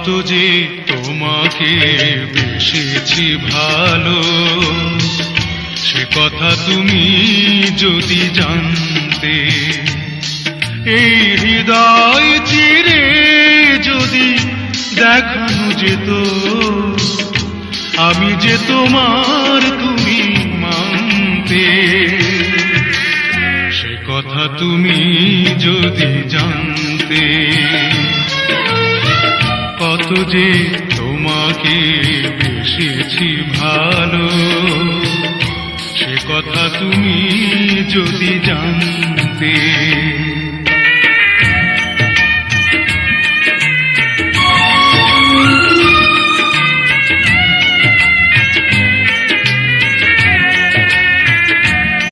কত যে তোমাকে বেসেছি ভালো, সে কথা তুমি যদি জানতে। এই হৃদয় চিরে যদি দেখানো যেত আমি যে তোমার, তুমি মানতে। সে কথা তুমি যদি জানতে, কত যে তোমাকে বেসেছি ভালো, সে কথা তুমি যদি জানতে।